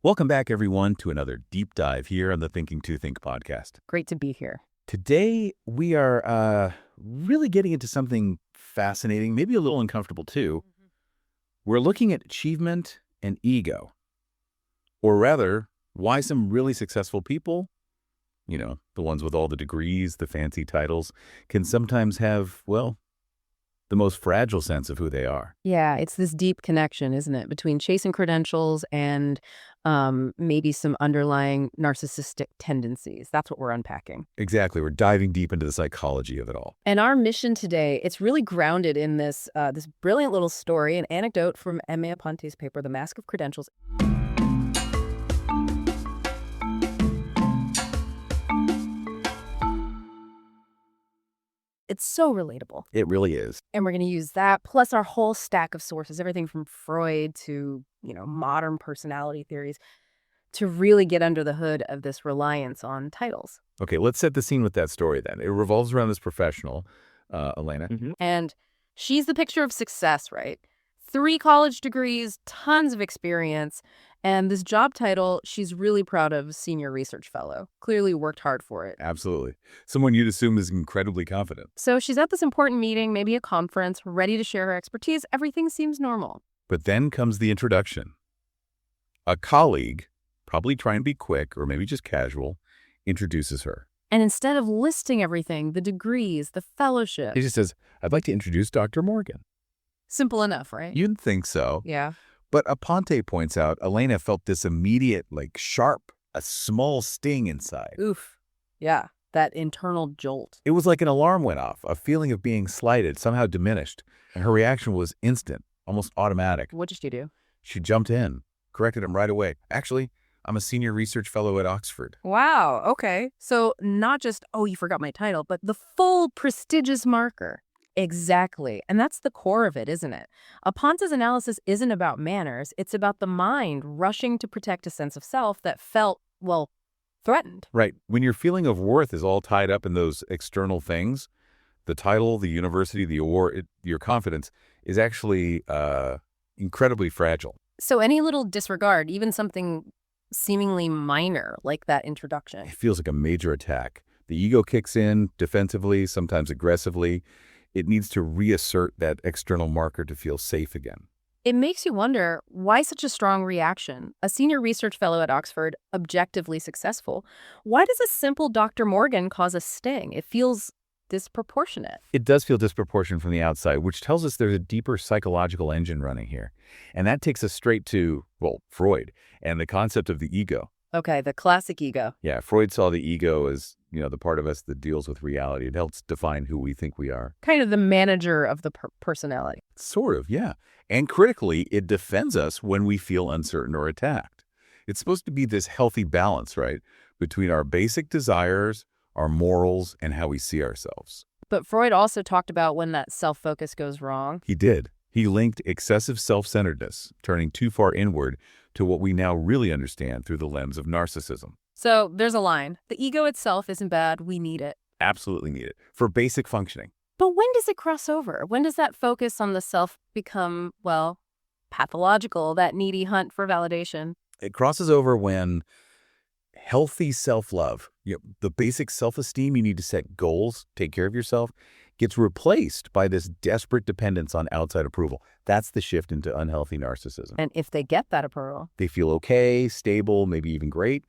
Welcome back, everyone, to another deep dive here on the Thinking to Think podcast. Great to be here. Today, we are really getting into something fascinating, maybe a little uncomfortable too. We're looking at achievement and ego, or rather, why some really successful people, the ones with all the degrees, the fancy titles, can sometimes have, well, the most fragile sense of who they are. Yeah, it's this deep connection, isn't it, between chasing credentials and maybe some underlying narcissistic tendencies. That's what we're unpacking. Exactly. We're diving deep into the psychology of it all. And our mission today, it's really grounded in this brilliant little story, an anecdote from M.A. Aponte's paper, The Mask of Credentials. It's so relatable. It really is. And we're going to use that, plus our whole stack of sources, everything from Freud to, modern personality theories, to really get under the hood of this reliance on titles. Okay, let's set the scene with that story then. It revolves around this professional, Elena. And she's the picture of success, right? 3 college degrees, tons of experience, and this job title she's really proud of, senior research fellow. Clearly worked hard for it. Absolutely. Someone you'd assume is incredibly confident. So she's at this important meeting, maybe a conference, ready to share her expertise. Everything seems normal. But then comes the introduction. A colleague, probably trying to be quick or maybe just casual, introduces her. And instead of listing everything, the degrees, the fellowship. He just says, "I'd like to introduce Dr. Morgan." Simple enough, right? You'd think so. Yeah. But Aponte points out Elena felt this immediate, sharp, a small sting inside. Oof. Yeah. That internal jolt. It was like an alarm went off, a feeling of being slighted, somehow diminished. And her reaction was instant, almost automatic. What did she do? She jumped in, corrected him right away. "Actually, I'm a senior research fellow at Oxford." Wow. Okay. So not just, oh, you forgot my title, but the full prestigious marker. Exactly. And that's the core of it, isn't it? Aponte's analysis isn't about manners. It's about the mind rushing to protect a sense of self that felt, threatened. Right. When your feeling of worth is all tied up in those external things, the title, the university, the award, your confidence is actually incredibly fragile. So any little disregard, even something seemingly minor like that introduction. It feels like a major attack. The ego kicks in defensively, sometimes aggressively. It needs to reassert that external marker to feel safe again. It makes you wonder, why such a strong reaction? A senior research fellow at Oxford, objectively successful. Why does a simple Dr. Morgan cause a sting? It feels disproportionate. It does feel disproportionate from the outside, which tells us there's a deeper psychological engine running here. And that takes us straight to, Freud and the concept of the ego. Okay, the classic ego. Yeah, Freud saw the ego as, the part of us that deals with reality. It helps define who we think we are. Kind of the manager of the personality. Sort of, yeah. And critically, it defends us when we feel uncertain or attacked. It's supposed to be this healthy balance, right, between our basic desires, our morals, and how we see ourselves. But Freud also talked about when that self-focus goes wrong. He did. He linked excessive self-centeredness, turning too far inward, to what we now really understand through the lens of narcissism. So there's a line. The ego itself isn't bad. We need it. Absolutely need it for basic functioning. But when does it cross over? When does that focus on the self become, pathological, that needy hunt for validation? It crosses over when healthy self-love, the basic self-esteem you need to set goals, take care of yourself, gets replaced by this desperate dependence on outside approval. That's the shift into unhealthy narcissism. And if they get that approval, they feel okay, stable, maybe even great.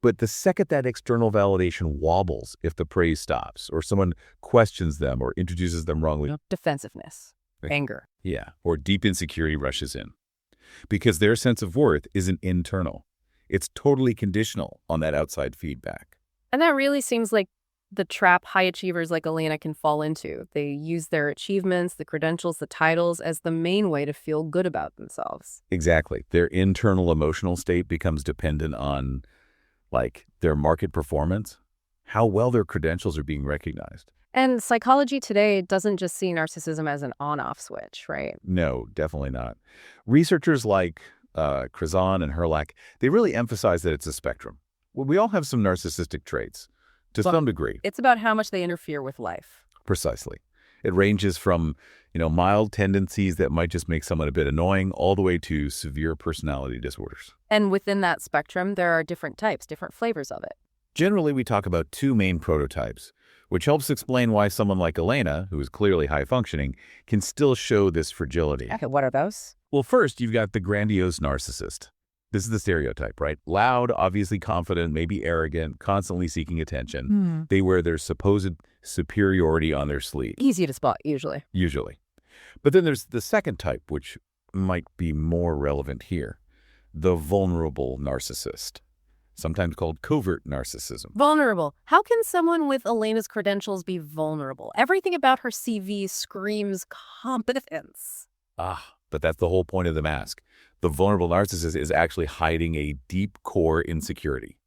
But the second that external validation wobbles, if the praise stops or someone questions them or introduces them wrongly, defensiveness, anger. Yeah, or deep insecurity rushes in. Because their sense of worth isn't internal. It's totally conditional on that outside feedback. And that really seems like the trap high achievers like Elena can fall into. They use their achievements, the credentials, the titles as the main way to feel good about themselves. Exactly. Their internal emotional state becomes dependent on, their market performance, how well their credentials are being recognized. And psychology today doesn't just see narcissism as an on-off switch, right? No, definitely not. Researchers like Krazan and Herlach, they really emphasize that it's a spectrum. Well, we all have some narcissistic traits, to some degree. It's about how much they interfere with life. Precisely. It ranges from, mild tendencies that might just make someone a bit annoying all the way to severe personality disorders. And within that spectrum, there are different types, different flavors of it. Generally, we talk about two main prototypes, which helps explain why someone like Elena, who is clearly high-functioning, can still show this fragility. Okay, what are those? Well, first, you've got the grandiose narcissist. This is the stereotype, right? Loud, obviously confident, maybe arrogant, constantly seeking attention. They wear their supposed superiority on their sleeve. Easy to spot, usually. Usually. But then there's the second type, which might be more relevant here. The vulnerable narcissist, sometimes called covert narcissism. Vulnerable. How can someone with Elena's credentials be vulnerable? Everything about her CV screams competence. But that's the whole point of the mask. The vulnerable narcissist is actually hiding a deep core insecurity.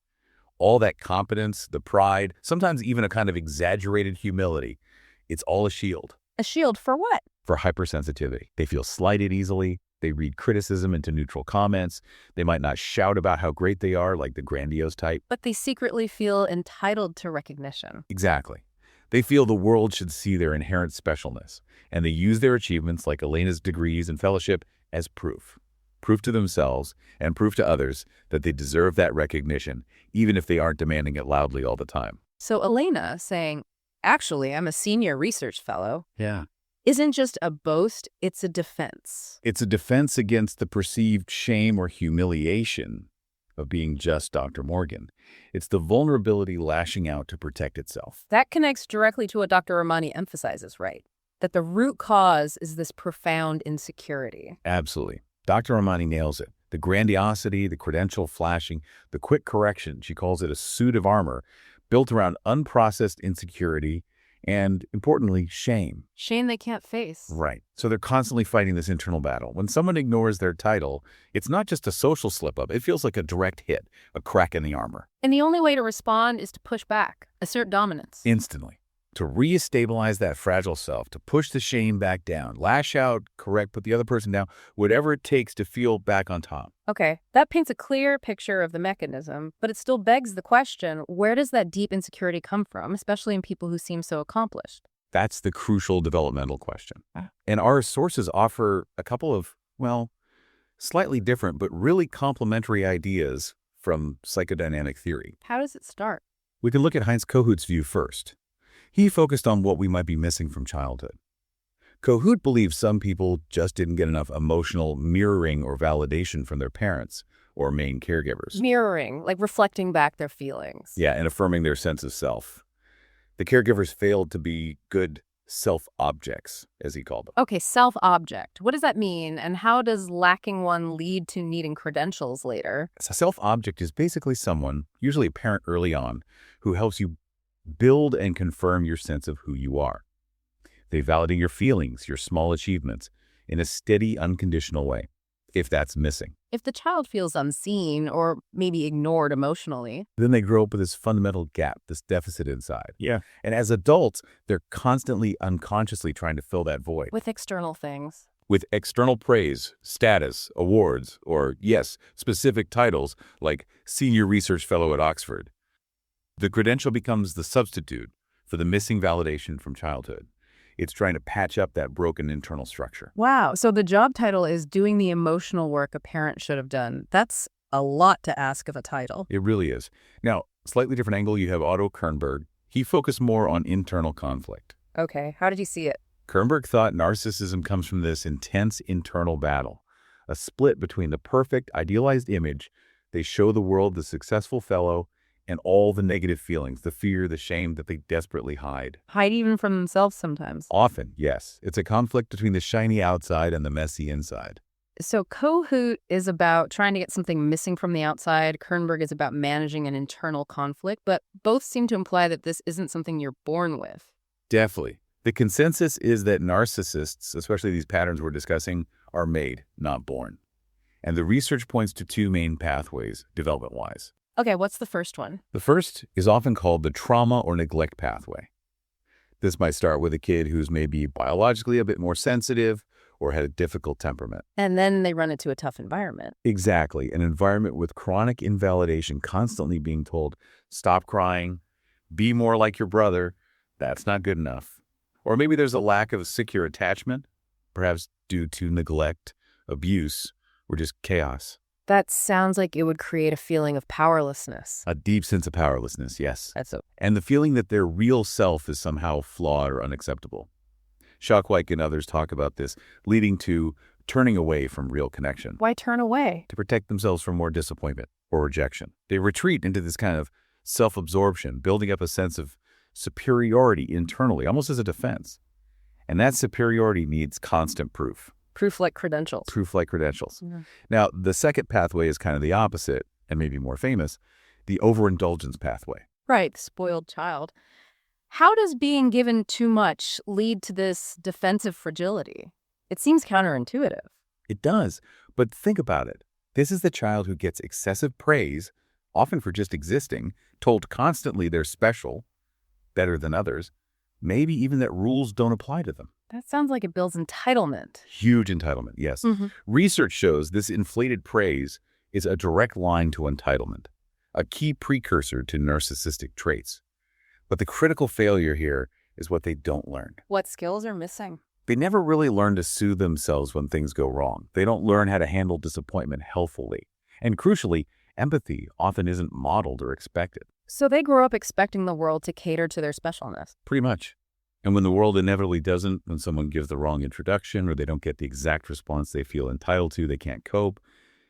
All that competence, the pride, sometimes even a kind of exaggerated humility, it's all a shield. A shield for what? For hypersensitivity. They feel slighted easily. They read criticism into neutral comments. They might not shout about how great they are, like the grandiose type. But they secretly feel entitled to recognition. Exactly. They feel the world should see their inherent specialness, and they use their achievements, like Elena's degrees and fellowship, as proof. Proof to themselves and proof to others that they deserve that recognition, even if they aren't demanding it loudly all the time. So Elena saying, actually, I'm a senior research fellow, isn't just a boast, it's a defense. It's a defense against the perceived shame or humiliation of being just Dr. Morgan. It's the vulnerability lashing out to protect itself. That connects directly to what Dr. Ramani emphasizes, right? That the root cause is this profound insecurity. Absolutely. Dr. Ramani nails it. The grandiosity, the credential flashing, the quick correction, she calls it a suit of armor, built around unprocessed insecurity and, importantly, shame. Shame they can't face. Right. So they're constantly fighting this internal battle. When someone ignores their title, it's not just a social slip-up. It feels like a direct hit, a crack in the armor. And the only way to respond is to push back, assert dominance. Instantly. To re-stabilize that fragile self, to push the shame back down, lash out, correct, put the other person down, whatever it takes to feel back on top. Okay, that paints a clear picture of the mechanism, but it still begs the question, where does that deep insecurity come from, especially in people who seem so accomplished? That's the crucial developmental question. And our sources offer a couple of, slightly different but really complementary ideas from psychodynamic theory. How does it start? We can look at Heinz Kohut's view first. He focused on what we might be missing from childhood. Kohut believes some people just didn't get enough emotional mirroring or validation from their parents or main caregivers. Mirroring, like reflecting back their feelings. Yeah, and affirming their sense of self. The caregivers failed to be good self-objects, as he called them. Okay, self-object. What does that mean, and how does lacking one lead to needing credentials later? A self-object is basically someone, usually a parent early on, who helps you build and confirm your sense of who you are. They validate your feelings, your small achievements, in a steady, unconditional way, if that's missing. If the child feels unseen or maybe ignored emotionally, Then they grow up with this fundamental gap, this deficit inside. Yeah. And as adults, they're constantly unconsciously trying to fill that void. with external things. With external praise, status, awards, or, yes, specific titles like Senior Research Fellow at Oxford. The credential becomes the substitute for the missing validation from childhood. It's trying to patch up that broken internal structure. Wow, so the job title is doing the emotional work a parent should have done. That's a lot to ask of a title. It really is. Now, slightly different angle, you have Otto Kernberg. He focused more on internal conflict. Okay, how did you see it? Kernberg thought narcissism comes from this intense internal battle, a split between the perfect, idealized image they show the world, the successful fellow, and all the negative feelings, the fear, the shame that they desperately hide. Hide even from themselves sometimes. Often, yes. It's a conflict between the shiny outside and the messy inside. So Kohut is about trying to get something missing from the outside. Kernberg is about managing an internal conflict, but both seem to imply that this isn't something you're born with. Definitely. The consensus is that narcissists, especially these patterns we're discussing, are made, not born. And the research points to two main pathways, development-wise. Okay, what's the first one? The first is often called the trauma or neglect pathway. This might start with a kid who's maybe biologically a bit more sensitive or had a difficult temperament. And then they run into a tough environment. Exactly. An environment with chronic invalidation, constantly being told, stop crying, be more like your brother, that's not good enough. Or maybe there's a lack of secure attachment, perhaps due to neglect, abuse, or just chaos. That sounds like it would create a feeling of powerlessness. A deep sense of powerlessness, yes. That's so. And the feeling that their real self is somehow flawed or unacceptable. Schockwike and others talk about this, leading to turning away from real connection. Why turn away? To protect themselves from more disappointment or rejection. They retreat into this kind of self-absorption, building up a sense of superiority internally, almost as a defense. And that superiority needs constant proof. Proof like credentials. Proof like credentials. Yeah. Now, the second pathway is kind of the opposite, and maybe more famous, the overindulgence pathway. Right, spoiled child. How does being given too much lead to this defensive fragility? It seems counterintuitive. It does, but think about it. This is the child who gets excessive praise, often for just existing, told constantly they're special, better than others, maybe even that rules don't apply to them. That sounds like it builds entitlement. Huge entitlement, yes. Research shows this inflated praise is a direct line to entitlement, a key precursor to narcissistic traits. But the critical failure here is what they don't learn. What skills are missing? They never really learn to soothe themselves when things go wrong. They don't learn how to handle disappointment healthfully. And crucially, empathy often isn't modeled or expected. So they grow up expecting the world to cater to their specialness. Pretty much. And when the world inevitably doesn't, when someone gives the wrong introduction or they don't get the exact response they feel entitled to, they can't cope,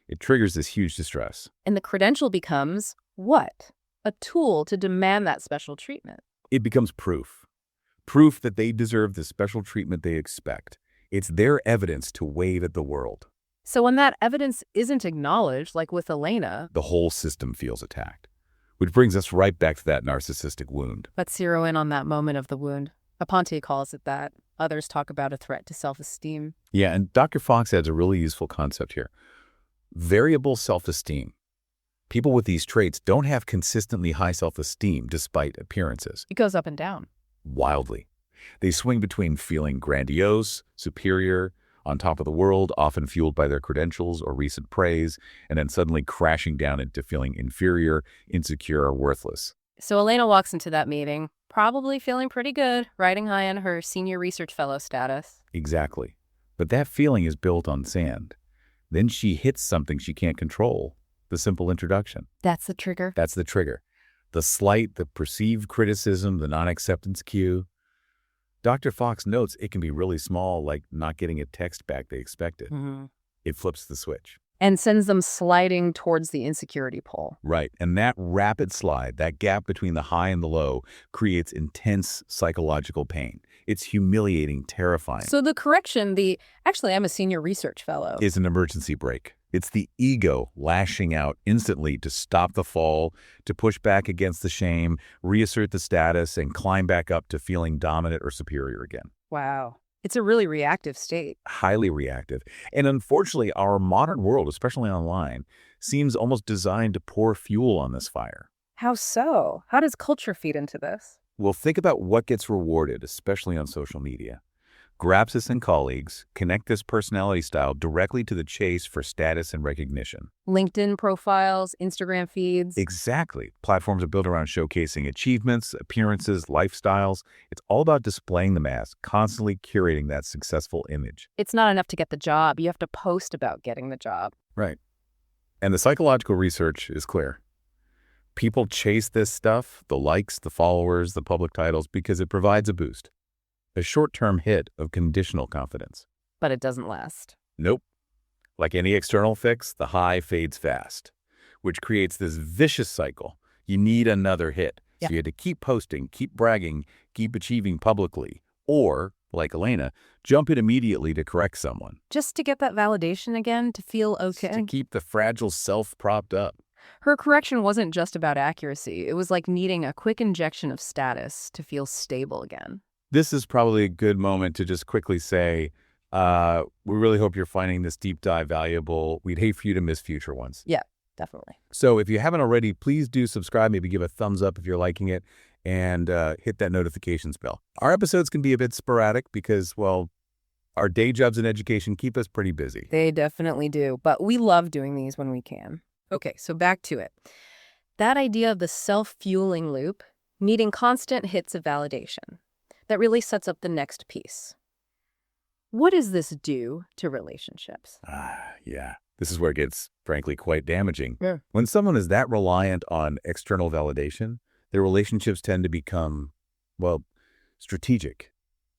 it triggers this huge distress. And the credential becomes what? A tool to demand that special treatment. It becomes proof. Proof that they deserve the special treatment they expect. It's their evidence to wave at the world. So when that evidence isn't acknowledged, like with Elena, The whole system feels attacked. Which brings us right back to that narcissistic wound. let's zero in on that moment of the wound. Aponte calls it that. Others talk about a threat to self-esteem. Yeah, and Dr. Fox adds a really useful concept here. Variable self-esteem. People with these traits don't have consistently high self-esteem despite appearances. It goes up and down. Wildly. They swing between feeling grandiose, superior, on top of the world, often fueled by their credentials or recent praise, and then suddenly crashing down into feeling inferior, insecure, or worthless. So Elena walks into that meeting, probably feeling pretty good, riding high on her senior research fellow status. Exactly. But that feeling is built on sand. Then she hits something she can't control, the simple introduction. That's the trigger. That's the trigger. The slight, the perceived criticism, the non-acceptance cue. Dr. Fox notes it can be really small, like not getting a text back they expected. It flips the switch. And sends them sliding towards the insecurity pole. Right. And that rapid slide, that gap between the high and the low, creates intense psychological pain. It's humiliating, terrifying. So the correction, actually, I'm a senior research fellow. Is an emergency brake. It's the ego lashing out instantly to stop the fall, to push back against the shame, reassert the status, and climb back up to feeling dominant or superior again. Wow. It's a really reactive state. Highly reactive. And unfortunately, our modern world, especially online, seems almost designed to pour fuel on this fire. How so? How does culture feed into this? Well, think about what gets rewarded, especially on social media. Grapsis and colleagues connect this personality style directly to the chase for status and recognition. LinkedIn profiles, Instagram feeds. Exactly. Platforms are built around showcasing achievements, appearances, lifestyles. It's all about displaying the mask, constantly curating that successful image. It's not enough to get the job. You have to post about getting the job. Right. And the psychological research is clear. People chase this stuff, the likes, the followers, the public titles, because it provides a boost. A short-term hit of conditional confidence. But it doesn't last. Nope. Like any external fix, the high fades fast, which creates this vicious cycle. You need another hit. Yeah. So you had to keep posting, keep bragging, keep achieving publicly, or, like Elena, jump in immediately to correct someone. Just to get that validation again, to feel okay. To keep the fragile self propped up. Her correction wasn't just about accuracy. It was like needing a quick injection of status to feel stable again. This is probably a good moment to just quickly say, we really hope you're finding this deep dive valuable. We'd hate for you to miss future ones. Yeah, definitely. So if you haven't already, please do subscribe, maybe give a thumbs up if you're liking it, and hit that notifications bell. Our episodes can be a bit sporadic because, well, our day jobs in education keep us pretty busy. They definitely do, but we love doing these when we can. Okay, so back to it. That idea of the self-fueling loop, needing constant hits of validation. that really sets up the next piece. What does this do to relationships? Yeah. This is where it gets, frankly, quite damaging. Yeah. When someone is that reliant on external validation, their relationships tend to become, well, strategic,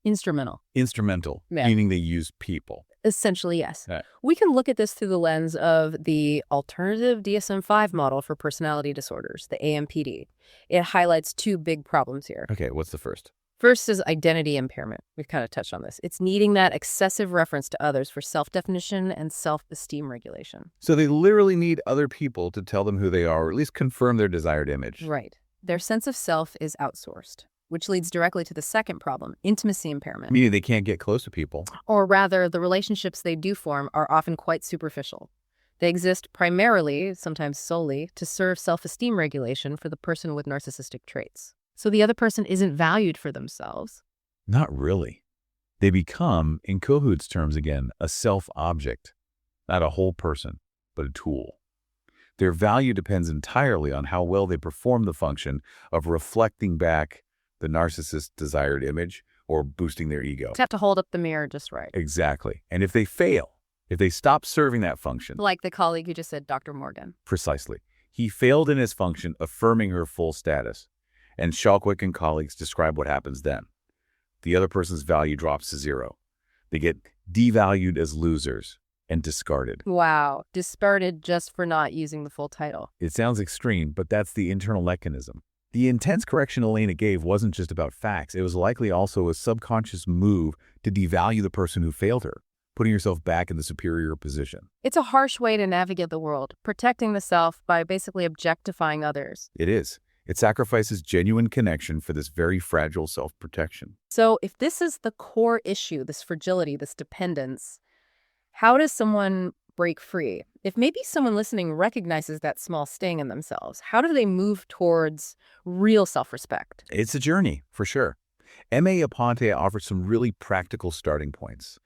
Instrumental. instrumental, Yeah. meaning they use people. Essentially, yes. Right. We can look at this through the lens of the alternative DSM-5 model for personality disorders, the AMPD. It highlights two big problems here. Okay, what's the first? First is identity impairment. We've kind of touched on this. It's needing that excessive reference to others for self-definition and self-esteem regulation. So they literally need other people to tell them who they are, or at least confirm their desired image. Right. Their sense of self is outsourced, which leads directly to the second problem, intimacy impairment. Meaning they can't get close to people. Or rather, the relationships they do form are often quite superficial. They exist primarily, sometimes solely, to serve self-esteem regulation for the person with narcissistic traits. So the other person isn't valued for themselves. Not really. They become, in Kohut's terms again, a self-object, not a whole person, but a tool. Their value depends entirely on how well they perform the function of reflecting back the narcissist's desired image or boosting their ego. Just have to hold up the mirror just right. Exactly. And if they fail, if they stop serving that function, Like the colleague who just said, Dr. Morgan. precisely, he failed in his function affirming her full status. And Shalkwick and colleagues describe what happens then. The other person's value drops to zero. They get devalued as losers and discarded. Wow. Discarded just for not using the full title. It sounds extreme, but that's the internal mechanism. The intense correction Elena gave wasn't just about facts. It was likely also a subconscious move to devalue the person who failed her, putting yourself back in the superior position. It's a harsh way to navigate the world, protecting the self by basically objectifying others. It is. It sacrifices genuine connection for this very fragile self-protection. So if this is the core issue, this fragility, this dependence, how does someone break free? If maybe someone listening recognizes that small sting in themselves, how do they move towards real self-respect? It's a journey, for sure. M.A. Aponte offers some really practical starting points.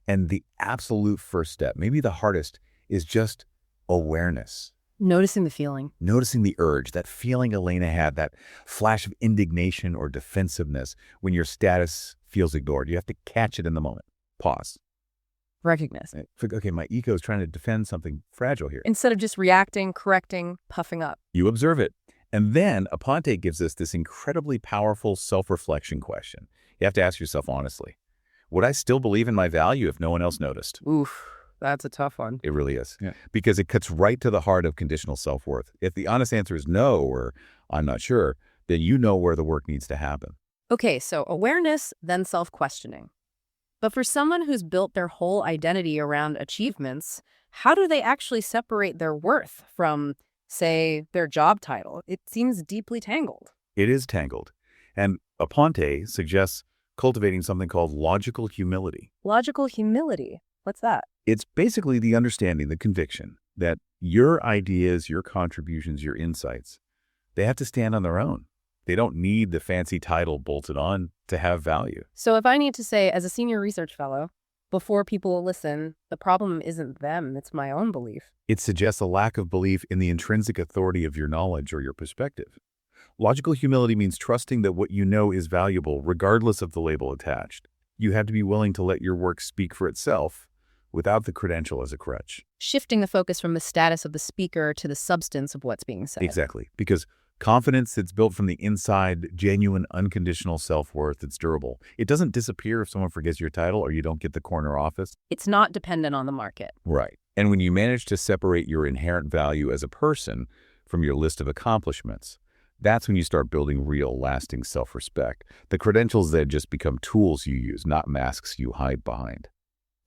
And the absolute first step, maybe the hardest, is just awareness. Noticing the feeling. Noticing the urge, that feeling Elena had, that flash of indignation or defensiveness when your status feels ignored. You have to catch it in the moment. Pause. Recognize. Okay, my ego is trying to defend something fragile here. Instead of just reacting, correcting, puffing up. You observe it. And then Aponte gives us this incredibly powerful self-reflection question. You have to ask yourself honestly, would I still believe in my value if no one else noticed? Oof, that's a tough one. It really is. Because it cuts right to the heart of conditional self-worth. If the honest answer is no, or I'm not sure, then you know where the work needs to happen. Okay, so awareness, then self-questioning. But for someone who's built their whole identity around achievements, how do they actually separate their worth from, say, their job title? It seems deeply tangled. It is tangled. And Aponte suggests cultivating something called logical humility. Logical humility. What's that? It's basically the understanding, the conviction that your ideas, your contributions, your insights, they have to stand on their own. They don't need the fancy title bolted on to have value. So if I need to say, as a senior research fellow, before people will listen, the problem isn't them, it's my own belief. It suggests a lack of belief in the intrinsic authority of your knowledge or your perspective. Logical humility means trusting that what you know is valuable regardless of the label attached. You have to be willing to let your work speak for itself without the credential as a crutch. Shifting the focus from the status of the speaker to the substance of what's being said. Exactly, because confidence that's built from the inside, genuine, unconditional self-worth that's durable. It doesn't disappear if someone forgets your title or you don't get the corner office. It's not dependent on the market. Right. And when you manage to separate your inherent value as a person from your list of accomplishments, that's when you start building real, lasting self-respect. The credentials then just become tools you use, not masks you hide behind.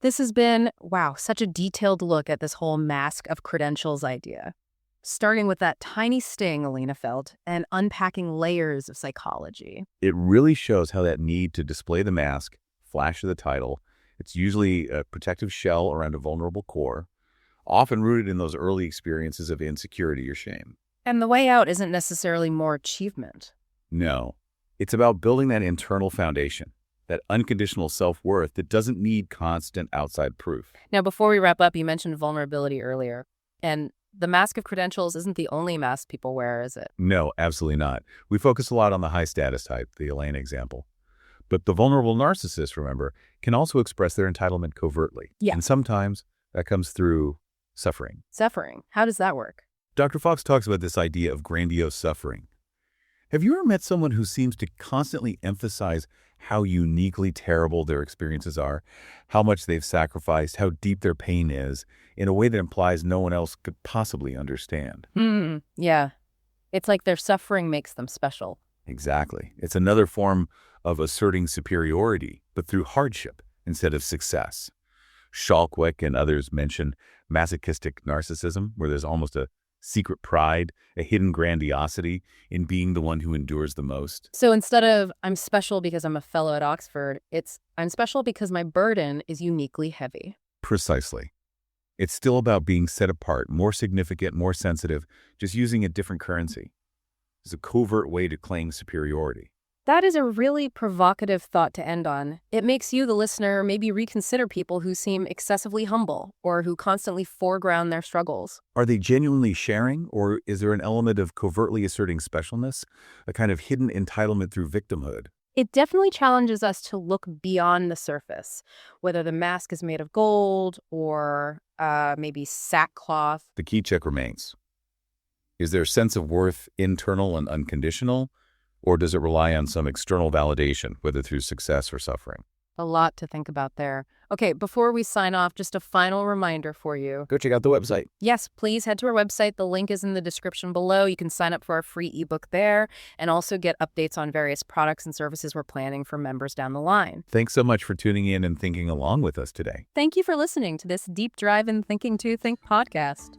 This has been, wow, such a detailed look at this whole mask of credentials idea. Starting with that tiny sting Elena felt and unpacking layers of psychology. It really shows how that need to display the mask, flash of the title, it's usually a protective shell around a vulnerable core, often rooted in those early experiences of insecurity or shame. And the way out isn't necessarily more achievement. No, it's about building that internal foundation, that unconditional self-worth that doesn't need constant outside proof. Now, before we wrap up, you mentioned vulnerability earlier. And the mask of credentials isn't the only mask people wear, is it? No, absolutely not. We focus a lot on the high status type, the Elena example. But the vulnerable narcissist, remember, can also express their entitlement covertly. Yeah. And sometimes that comes through suffering. Suffering. How does that work? Dr. Fox talks about this idea of grandiose suffering. Have you ever met someone who seems to constantly emphasize how uniquely terrible their experiences are, how much they've sacrificed, how deep their pain is, in a way that implies no one else could possibly understand? Yeah. It's like their suffering makes them special. Exactly. It's another form of asserting superiority, but through hardship instead of success. Schalkwick and others mention masochistic narcissism, where there's almost a secret pride, a hidden grandiosity in being the one who endures the most. So instead of I'm special because I'm a fellow at Oxford, it's I'm special because my burden is uniquely heavy. Precisely. It's still about being set apart, more significant, more sensitive, just using a different currency. It's a covert way to claim superiority. That is a really provocative thought to end on. It makes you, the listener, maybe reconsider people who seem excessively humble or who constantly foreground their struggles. Are they genuinely sharing, or is there an element of covertly asserting specialness, a kind of hidden entitlement through victimhood? It definitely challenges us to look beyond the surface, whether the mask is made of gold or maybe sackcloth. The key check remains. Is their sense of worth internal and unconditional, or does it rely on some external validation, whether through success or suffering? A lot to think about there. Okay, before we sign off, just a final reminder for you. Go check out the website. Yes, please head to our website. The link is in the description below. You can sign up for our free ebook there and also get updates on various products and services we're planning for members down the line. Thanks so much for tuning in and thinking along with us today. Thank you for listening to this Deep Drive in Thinking to Think podcast.